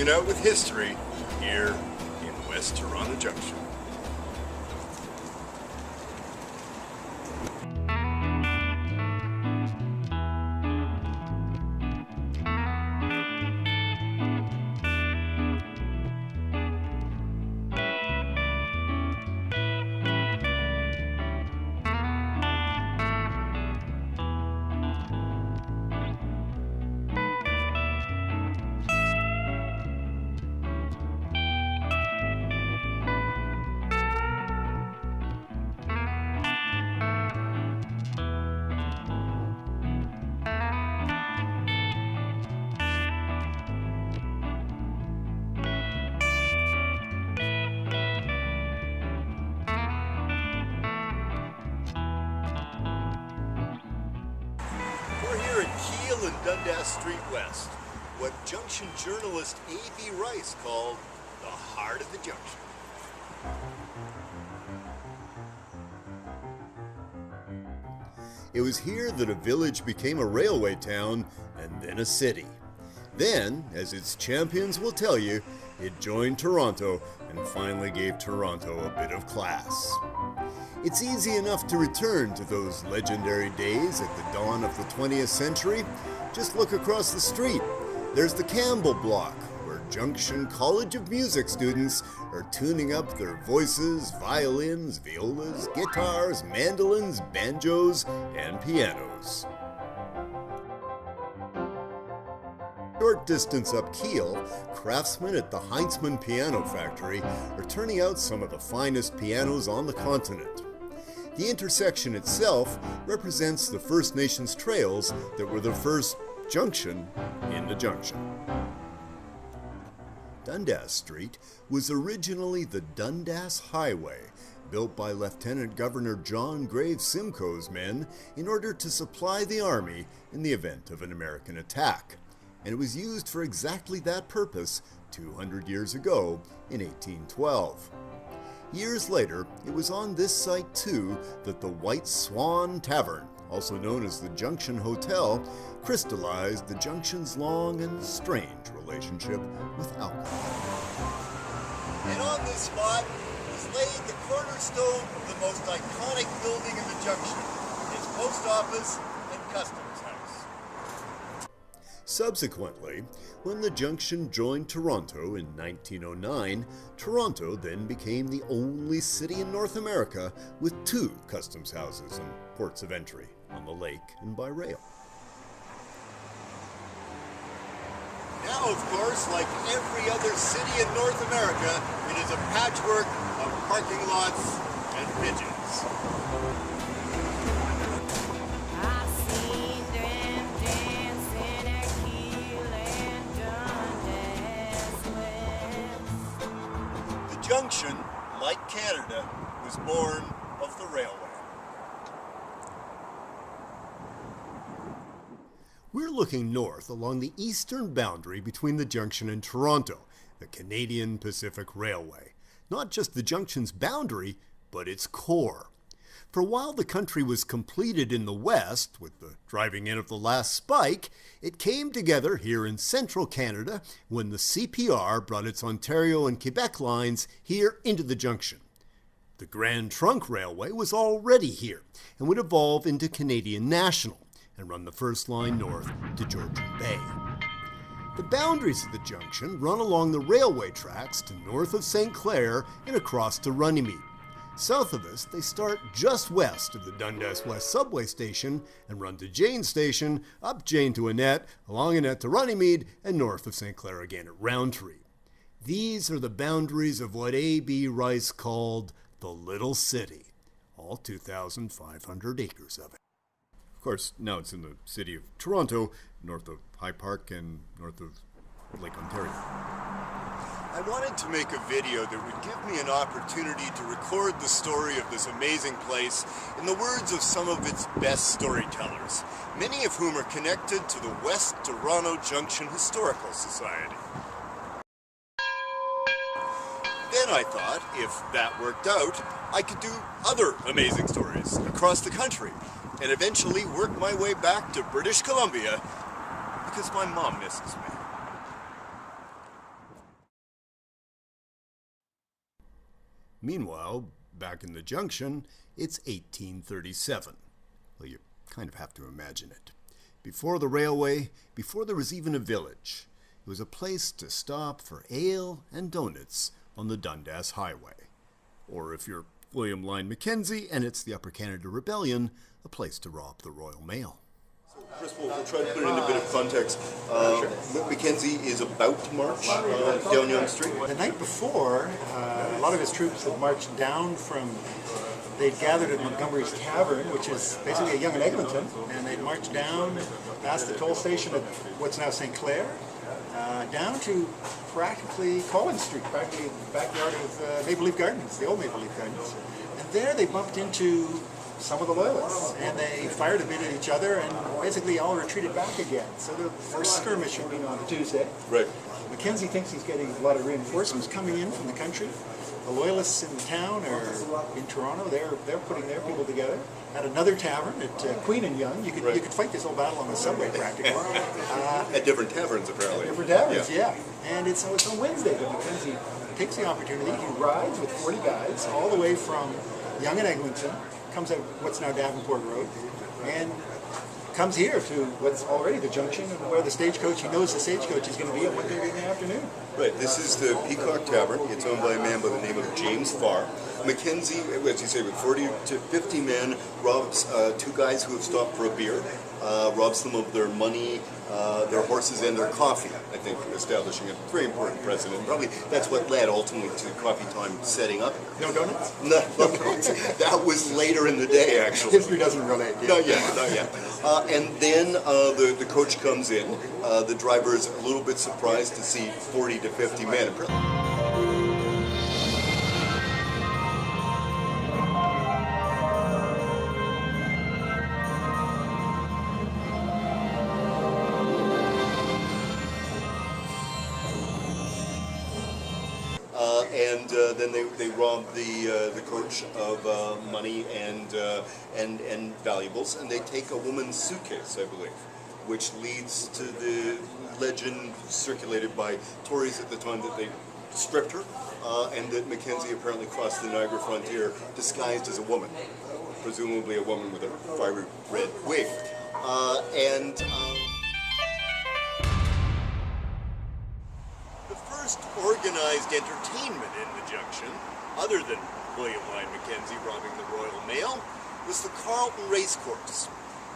hanging out with history here in West Toronto Junction. In Dundas Street West, what Junction journalist A.B. Rice called the heart of the Junction. It was here that a village became a railway town and then a city. Then, as its champions will tell you, it joined Toronto and finally gave Toronto a bit of class. It's easy enough to return to those legendary days at the dawn of the 20th century. Just look across the street. There's the Campbell Block, where Junction College of Music students are tuning up their voices, violins, violas, guitars, mandolins, banjos, and pianos. Short distance up Keele, craftsmen at the Heinzman Piano Factory are turning out some of the finest pianos on the continent. The intersection itself represents the First Nations trails that were the first junction in the Junction. Dundas Street was originally the Dundas Highway, built by Lieutenant Governor John Graves Simcoe's men in order to supply the army in the event of an American attack, and it was used for exactly that purpose 200 years ago in 1812. Years later, it was on this site too that the White Swan Tavern, also known as the Junction Hotel, crystallized the Junction's long and strange relationship with alcohol. And on this spot was laid the cornerstone of the most iconic building in the Junction, its post office and customs house. Subsequently, when the Junction joined Toronto in 1909, Toronto then became the only city in North America with 2 customs houses and ports of entry on the lake and by rail. Now, of course, like every other city in North America, it is a patchwork of parking lots and pigeons. Junction, like Canada, was born of the railway. We're looking north along the eastern boundary between the Junction and Toronto, the Canadian Pacific Railway. Not just the Junction's boundary, but its core. For while the country was completed in the west, with the driving in of the last spike, it came together here in central Canada when the CPR brought its Ontario and Quebec lines here into the Junction. The Grand Trunk Railway was already here and would evolve into Canadian National and run the first line north to Georgian Bay. The boundaries of the Junction run along the railway tracks to north of St. Clair and across to Runnymede. South of us, they start just west of the Dundas West subway station and run to Jane Station, up Jane to Annette, along Annette to Runnymede, and north of St. Clair again at Roundtree. These are the boundaries of what A.B. Rice called the Little City, all 2,500 acres of it. Of course, now it's in the city of Toronto, north of High Park and north of Lake Ontario. I wanted to make a video that would give me an opportunity to record the story of this amazing place in the words of some of its best storytellers, many of whom are connected to the West Toronto Junction Historical Society. Then I thought, if that worked out, I could do other amazing stories across the country and eventually work my way back to British Columbia because my mom misses me. Meanwhile, back in the Junction, it's 1837. Well, you kind of have to imagine it. Before the railway, before there was even a village, it was a place to stop for ale and donuts on the Dundas Highway. Or if you're William Lyon Mackenzie and it's the Upper Canada Rebellion, a place to rob the Royal Mail. Chris, we'll try to put it in a bit of context. Mackenzie is about to march down Yonge Street. The night before, a lot of his troops had marched down from, they'd gathered at Montgomery's Tavern, which is basically a Yonge and Eglinton, and they'd marched down past the toll station at what's now St. Clair, down to practically Collins Street, practically the backyard of Maple Leaf Gardens, the old Maple Leaf Gardens. And there they bumped into some of the loyalists, and they fired a bit at each other, and basically all retreated back again. So the first skirmish had been on a Tuesday. Right. Mackenzie thinks he's getting a lot of reinforcements coming in from the country. The loyalists in town or in Toronto, they're putting their people together at another tavern at Queen and Yonge. You could fight this whole battle on the subway practically. At different taverns, apparently. Different taverns, yeah. And it's on Wednesday that Mackenzie takes the opportunity. He rides with 40 guys all the way from Yonge and Eglinton, comes out what's now Davenport Road, and comes here to what's already the Junction, and where the stagecoach, he knows the stagecoach is going to be at 1:30 in the afternoon. Right, this is the Peacock Tavern. It's owned by a man by the name of James Farr. Mackenzie, as you say, with 40 to 50 men, robs two guys who have stopped for a beer, robs them of their money, their horses, and their coffee, I think, establishing a very important precedent. Probably that's what led ultimately to Coffee Time setting up. No donuts? No donuts. That was later in the day, actually. History doesn't relate yet. Not yet. And then the coach comes in. The driver is a little bit surprised to see 40 to 50 men. And then they rob the coach of money and valuables, and they take a woman's suitcase, I believe, which leads to the legend circulated by Tories at the time that they stripped her, and that Mackenzie apparently crossed the Niagara frontier disguised as a woman, presumably a woman with a fiery red wig, first organized entertainment in the Junction, other than William Lyon Mackenzie robbing the Royal Mail, was the Carleton Racecourse.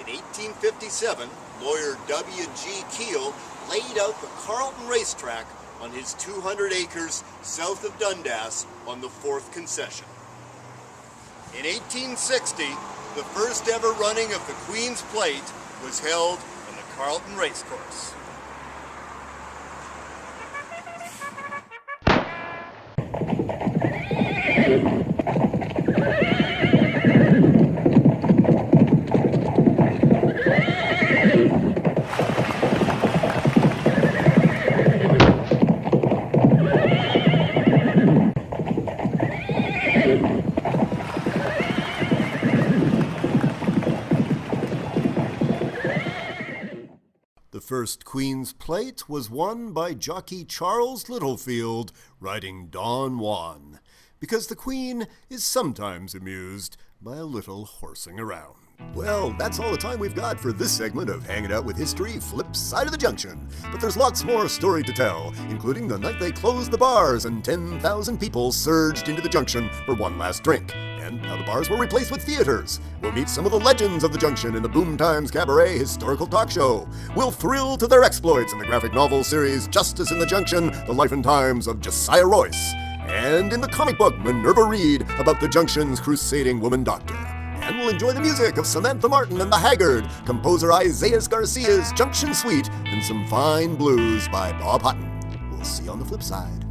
In 1857, lawyer W.G. Keel laid out the Carleton racetrack on his 200 acres south of Dundas on the 4th concession. In 1860, the first ever running of the Queen's Plate was held on the Carleton Racecourse. The first Queen's Plate was won by jockey Charles Littlefield riding Don Juan, because the Queen is sometimes amused by a little horsing around. Well, that's all the time we've got for this segment of Hanging Out with History, Flipside of the Junction. But there's lots more story to tell, including the night they closed the bars and 10,000 people surged into the Junction for one last drink, and how the bars were replaced with theaters. We'll meet some of the legends of the Junction in the Boom Times Cabaret historical talk show. We'll thrill to their exploits in the graphic novel series Justice in the Junction, The Life and Times of Josiah Royce, and in the comic book Minerva Reed about the Junction's crusading woman doctor. And we'll enjoy the music of Samantha Martin and the Haggard, composer Isaias Garcia's Junction Suite, and some fine blues by Bob Hutton. We'll see you on the flip side.